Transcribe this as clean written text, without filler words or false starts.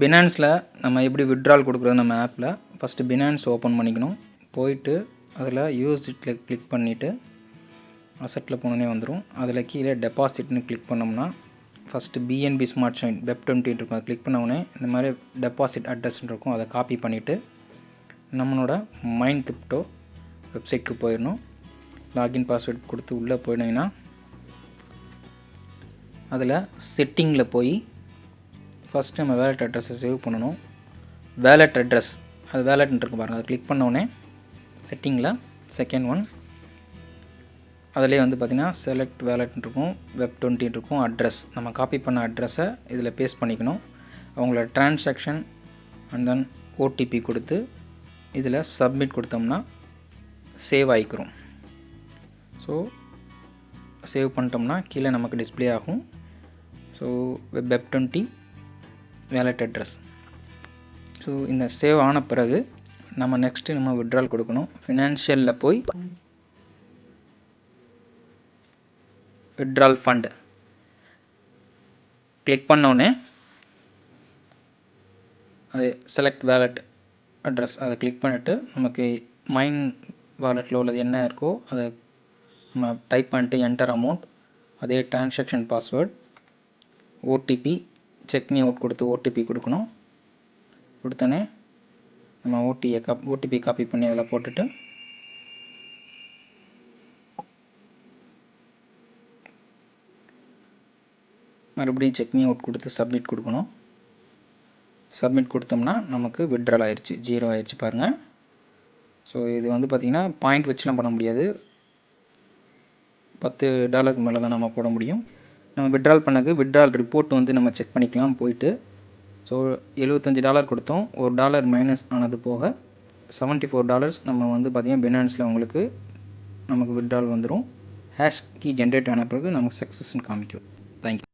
பினான்ஸில் நம்ம எப்படி விட்ரால் கொடுக்குறது நம்ம ஆப்பில் ஃபஸ்ட்டு பினான்ஸ் ஓப்பன் பண்ணிக்கணும். போயிட்டு அதில் யூஎஸ்டியில் கிளிக் பண்ணிவிட்டு அசெட்டில் போனோன்னே வந்துடும். அதில் கீழே டெபாசிட்னு கிளிக் பண்ணோம்னா ஃபஸ்ட்டு பிஎன்பி ஸ்மார்ட் செயின் வெப்20 இருக்கும். அதை கிளிக் பண்ணவுடனே இந்த மாதிரி டெபாசிட் அட்ரஸ்ன்னு இருக்கும். அதை காப்பி பண்ணிவிட்டு நம்மளோட மைன் கிரிப்டோ வெப்சைட்க்கு போயிடணும். லாகின் பாஸ்வேர்ட் கொடுத்து உள்ளே போயிட்டீங்கன்னா அதில் செட்டிங்கில் போய் ஃபஸ்ட்டு நம்ம வேலெட் அட்ரஸை சேவ் பண்ணணும். வேலெட் அட்ரஸ் அது வேலெட்னு இருக்கும் பாருங்கள். அதை கிளிக் பண்ணோடனே செட்டிங்கில் செகண்ட் ஒன் அதிலே வந்து பார்த்திங்கன்னா செலக்ட் வேலெட்னு இருக்கும், வெப்20 இருக்கும். அட்ரஸ் நம்ம காப்பி பண்ண அட்ரஸை இதில் பேஸ்ட் பண்ணிக்கணும். அவங்களோட ட்ரான்சாக்ஷன் அண்ட் தென் ஓடிபி கொடுத்து இதில் சப்மிட் கொடுத்தோம்னா சேவ் ஆகிக்கிறோம். ஸோ சேவ் பண்ணிட்டோம்னா கீழே நமக்கு டிஸ்பிளே ஆகும். ஸோ வெப்20 வேலெட் அட்ரஸ். ஸோ இந்த சேவ் ஆன பிறகு நம்ம நெக்ஸ்ட்டு நம்ம விட்ரால் கொடுக்கணும். ஃபினான்ஷியலில் போய் விட்ரால் ஃபண்ட் கிளிக் பண்ணோடனே அது செலக்ட் வேலெட் அட்ரஸ் அதை கிளிக் பண்ணிவிட்டு நமக்கு மைன் வாலெட்டில் உள்ளது என்ன இருக்கோ அதை நம்ம டைப் பண்ணிட்டு என்டர் அமௌண்ட், அதே transaction password, OTP check me out கொடுத்து ஓடிபி கொடுக்கணும். கொடுத்தோன்னே நம்ம ஓடிபி காப்பி பண்ணி அதில் போட்டுட்டு மறுபடியும் செக் மீ அவுட் கொடுத்து சப்மிட் கொடுக்கணும். சப்மிட் கொடுத்தோம்னா நமக்கு விட்ரால் ஆயிடுச்சு, 0 ஆயிடுச்சு பாருங்கள். ஸோ இது வந்து பார்த்திங்கன்னா பாயிண்ட் வச்சுலாம் பண்ண முடியாது. $10 மேலே தான் நம்ம போட முடியும். நம்ம விட்ரால் பண்ணக்கு விட்ரால் ரிப்போர்ட் வந்து நம்ம செக் பண்ணிக்கலாம் போயிட்டு. ஸோ $75 கொடுத்தோம். $1 மைனஸ் ஆனது போக $74 நம்ம வந்து பார்த்திங்கன்னா பினான்ஸில் உங்களுக்கு நமக்கு விட்ரால் வந்துடும். ஹேஷ் கீ ஜென்ரேட் ஆன பிறகு நமக்கு சக்ஸஸ்ன்னு காமிக்கும். தேங்க்யூ.